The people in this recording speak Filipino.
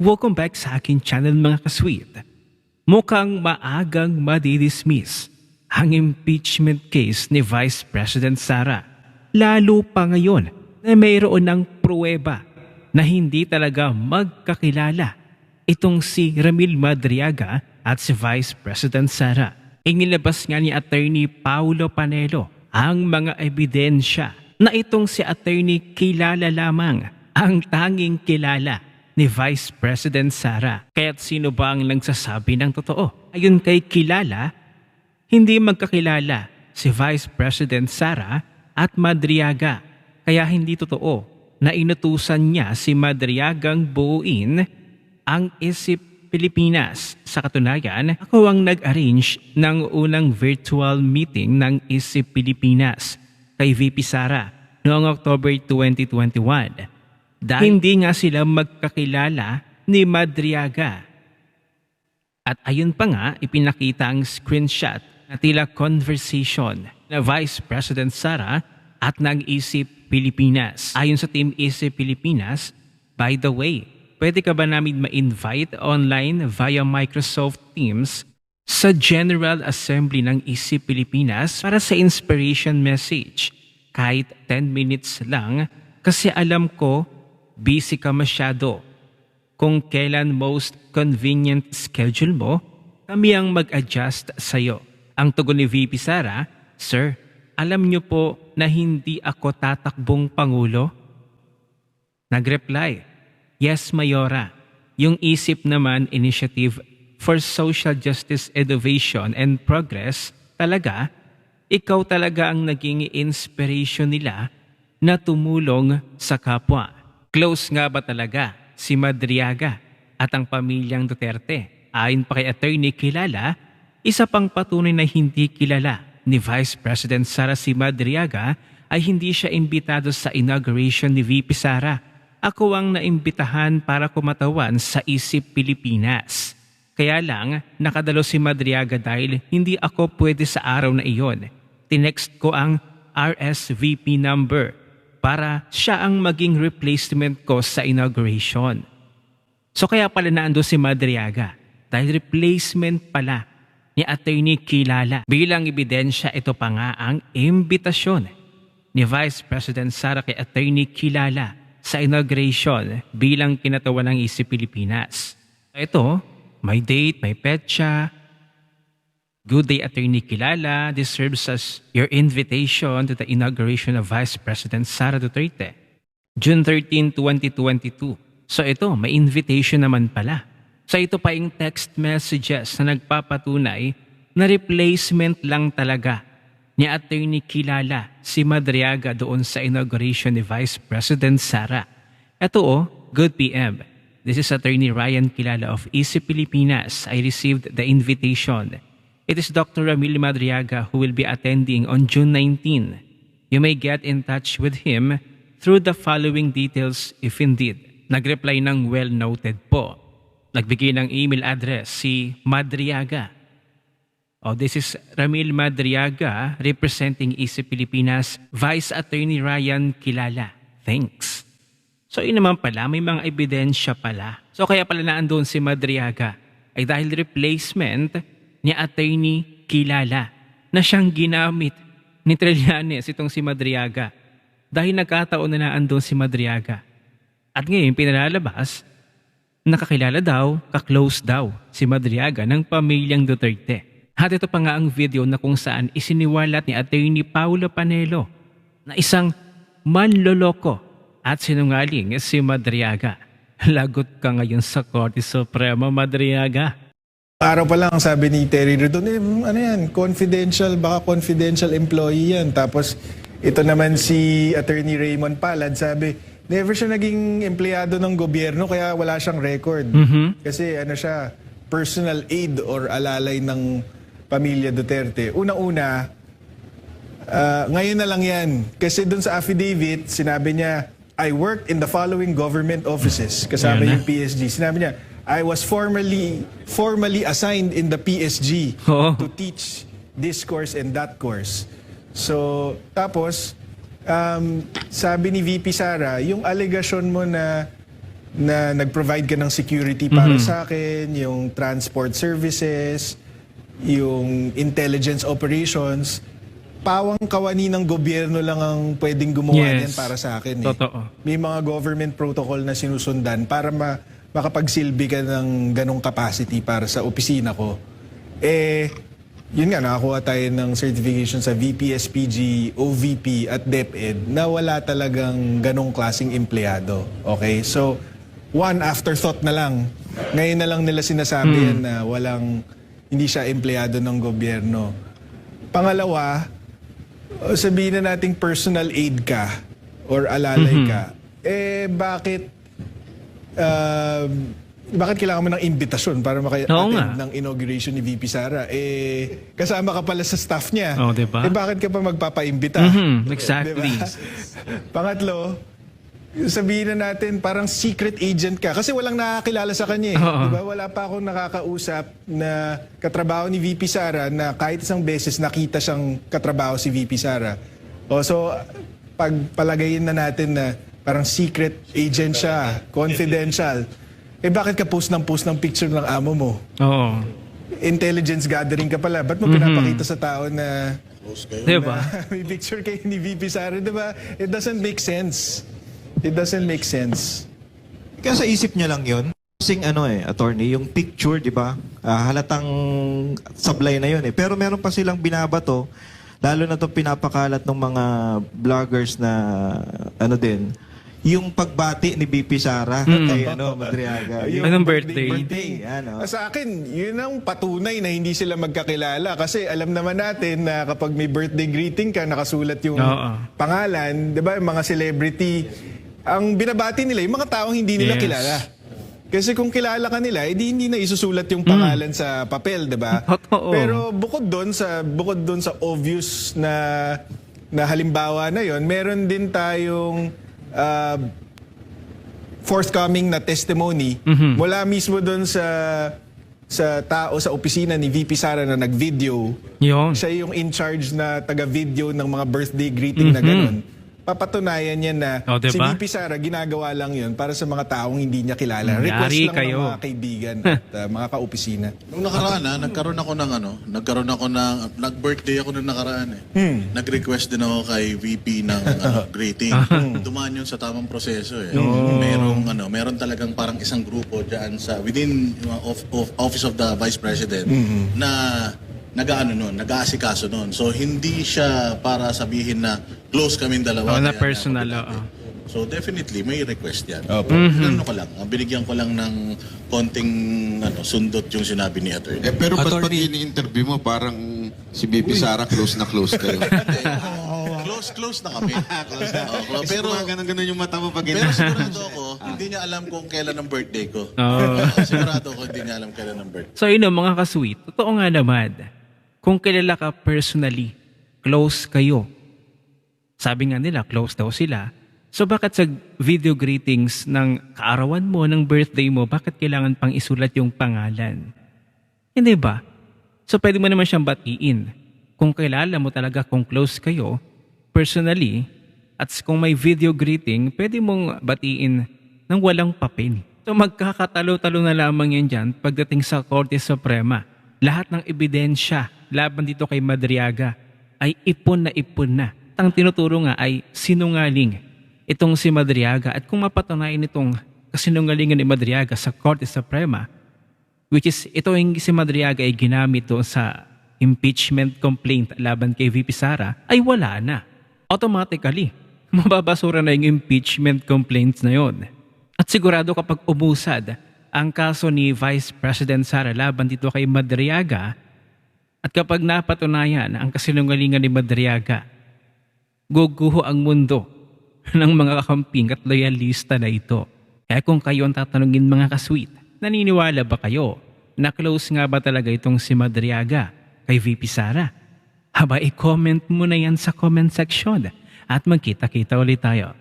Welcome back sa akin channel mga kasweet. Mukhang maagang madidismiss ang impeachment case ni Vice President Sara. Lalo pa ngayon na mayroon ng pruweba na hindi talaga magkakilala itong si Ramil Madriaga at si Vice President Sara. Inilabas nga ni Attorney Paulo Panelo ang mga ebidensya na itong si Attorney kilala lamang ang tanging kilala ni Vice President Sara. Kaya't sino ba ang nagsasabi ng totoo? Ayon kay kilala, hindi magkakilala si Vice President Sara at Madriaga. Kaya hindi totoo na inutusan niya si Madriagang buuin ang ISIP Pilipinas. Sa katunayan, ako ang nag-arrange ng unang virtual meeting ng ISIP Pilipinas kay VP Sara noong October 2021. Dahil hindi nga sila magkakilala ni Madriaga. At ayun pa nga, ipinakita ang screenshot na tila conversation na Vice President Sara at ng ISIP Pilipinas. Ayon sa Team ISIP Pilipinas, by the way, pwede ka ba namin ma-invite online via Microsoft Teams sa General Assembly ng ISIP Pilipinas para sa inspiration message? Kahit 10 minutes lang kasi alam ko busy ka masyado. Kung kailan most convenient schedule mo, kami ang mag-adjust sa'yo. Ang tugon ni VP Sara, Sir, alam niyo po na hindi ako tatakbong Pangulo? Nagreply, Yes, Mayora. Yung ISIP naman Initiative for Social Justice Innovation and Progress, talaga, ikaw talaga ang naging inspiration nila na tumulong sa kapwa. Close nga ba talaga si Madriaga at ang pamilyang Duterte? Ayon pa kay Attorney kilala, isa pang patunay na hindi kilala ni Vice President Sara si Madriaga ay hindi siya imbitado sa inauguration ni VP Sara. Ako ang naimbitahan para kumatawan sa ISIP Pilipinas. Kaya lang, nakadalo si Madriaga dahil hindi ako pwede sa araw na iyon. Tinext ko ang RSVP number para siya ang maging replacement ko sa inauguration. So kaya pala naando si Madriaga dahil replacement pala ni Attorney Kilala. Bilang ebidensya, ito pa nga ang imbitasyon ni Vice President Sara kay Attorney Kilala sa inauguration bilang kinatawan ng ISIP Pilipinas. Ito, may date, may petsa. Good day, Attorney Kilala. This serves as your invitation to the inauguration of Vice President Sara Duterte, June 13, 2022. So ito, may invitation naman pala. So ito pa yung text messages na nagpapatunay na replacement lang talaga ni Attorney Kilala si Madriaga doon sa inauguration ni Vice President Sara. Ito good PM. This is Attorney Ryan Kilala of ISIP Pilipinas. I received the invitation. It is Dr. Ramil Madriaga who will be attending on June 19. You may get in touch with him through the following details if indeed. Nagreply ng well noted po. Nagbigay ng email address si Madriaga. This is Ramil Madriaga representing ISIP Pilipinas, Vice Attorney Ryan Kilala. Thanks. So yun naman pala, may mga ebidensya pala. So kaya pala naandun si Madriaga ay dahil replacement ni Attorney Kilala na siyang ginamit ni Trillanes itong si Madriaga dahil nagkataon na naandun si Madriaga. At ngayon pinalalabas, nakakilala daw, kaklose daw si Madriaga ng pamilyang Duterte. At ito pa nga ang video na kung saan isiniwalat ni Attorney Paulo Panelo na isang manloloko at sinungaling si Madriaga. Lagot ka ngayon sa Korte Suprema, Madriaga. Araw pa lang sabi ni Terry Redon, ano yan, confidential, baka confidential employee yan. Tapos ito naman si Attorney Raymond Palad sabi, never siya naging empleyado ng gobyerno kaya wala siyang record. Kasi ano siya, personal aid or alalay ng pamilya Duterte. Una-una, ngayon na lang yan. Kasi dun sa affidavit, sinabi niya, I worked in the following government offices. Kasama yung PSG. Sinabi niya, I was formally assigned in the PSG to teach this course and that course. So, tapos, sabi ni VP Sara, yung allegation mo na na nag-provide ka ng security para sa akin, yung transport services, yung intelligence operations, pawang kawani ng gobyerno lang ang pwedeng gumawa Yes. niyan para sa akin. Totoo. May mga government protocol na sinusundan para makapagsilbi ka ng ganong capacity para sa opisina ko. Yun nga, nakakuha tayo ng certification sa VP, SPG, OVP at DepEd na wala talagang ganong klaseng empleyado. Okay? So, one afterthought na lang. Ngayon na lang nila sinasabi yan na hindi siya empleyado ng gobyerno. Pangalawa, sabihin na nating personal aid ka or alalay ka, bakit kailangan mo ng imbitasyon para Oo nga. maka-attend ng inauguration ni VP Sara? Kasama ka pala sa staff niya. Oh, diba? Bakit ka pa magpapaimbita? Exactly. Diba? Pangatlo, sabihin na natin parang secret agent ka kasi walang nakakilala sa kanya. Oo. Diba? Wala pa akong nakakausap na katrabaho ni VP Sara na kahit isang beses nakita siyang katrabaho si VP Sara. So, pagpalagayin na natin na parang secret agent siya, confidential. Bakit ka post ng picture ng amo mo? Oo. Intelligence gathering ka pala. Ba't mo pinapakita sa tao na Diba? may picture kayo ni VP Sara? Diba? It doesn't make sense. It doesn't make sense. Kaya sa isip niya lang yun. Kasing attorney, yung picture, di ba? Halatang sablay na yun eh. Pero meron pa silang binabato, lalo na itong pinapakalat ng mga vloggers na yung pagbati ni BP Sara kay Madriaga. Anong birthday? Sa akin, yun ang patunay na hindi sila magkakilala. Kasi alam naman natin na kapag may birthday greeting ka, nakasulat yung pangalan, di ba? Yung mga celebrity, ang binabati nila, yung mga taong hindi nila kilala. Kasi kung kilala ka nila, hindi na isusulat yung pangalan sa papel, di ba? Totoo. Pero bukod doon sa obvious na halimbawa na yon, meron din tayong forthcoming na testimony mula mismo doon sa tao sa opisina ni VP Sara na nag-video. Yun. Siya yung in charge na taga-video ng mga birthday greeting na ganun. Papatunayan niya na si diba? VP Sara ginagawa lang yun para sa mga taong hindi niya kilala. Request Yari lang kayo. ng mga kaibigan at mga kaopisina. Nung nakaraan nagkaroon ako ng nag-birthday ako nung nakaraan Nag-request din ako kay VP ng greeting. Dumaan yun sa tamang proseso eh. Meron talagang parang isang grupo diyan sa within Office of the Vice President na nag-aasikaso nun. So hindi siya para sabihin na close kaming dalawa. Na kaya personal, ako So definitely may request yan. Opo. Ko lang, binigyan ko lang ng konting sundot yung sinabi ni attorney. Pero ba't pag ini-interview mo parang si BP Sara close na close kayo? Close na kami. Pero ganun yung mata mo pag Pero sigurado ako, hindi niya alam kung kailan ang birthday ko. Sigurado ako hindi niya alam kailan ang birthday. So mga ka-sweet, totoo nga naman, kung kilala ka personally, close kayo. Sabi nga nila, close daw sila. So bakit sa video greetings ng kaarawan mo, ng birthday mo, bakit kailangan pang isulat yung pangalan? Hindi ba? So pwede mo naman siyang batiin. Kung kilala mo talaga kung close kayo, personally, at kung may video greeting, pwede mong batiin ng walang papel. So magkakatalo-talo na lamang yan dyan pagdating sa Korte Suprema. Lahat ng ebidensya laban dito kay Madriaga ay ipon na. Ang tinuturo nga ay sinungaling itong si Madriaga. At kung mapatunayan itong kasinungalingan ni Madriaga sa Korte Suprema, which is ito yung si Madriaga ay ginamit doon sa impeachment complaint laban kay VP Sara, ay wala na. Automatically, mababasura na yung impeachment complaints na yon. At sigurado kapag umusad ang kaso ni Vice President Sara laban dito kay Madriaga, at kapag napatunayan ang kasinungalingan ni Madriaga, guguho ang mundo ng mga kakamping at loyalista na ito. Kaya kung kayo ang tatanungin mga kasweet, naniniwala ba kayo na close nga ba talaga itong si Madriaga kay VP Sara? Haba, i-comment mo na yan sa comment section at magkita-kita ulit tayo.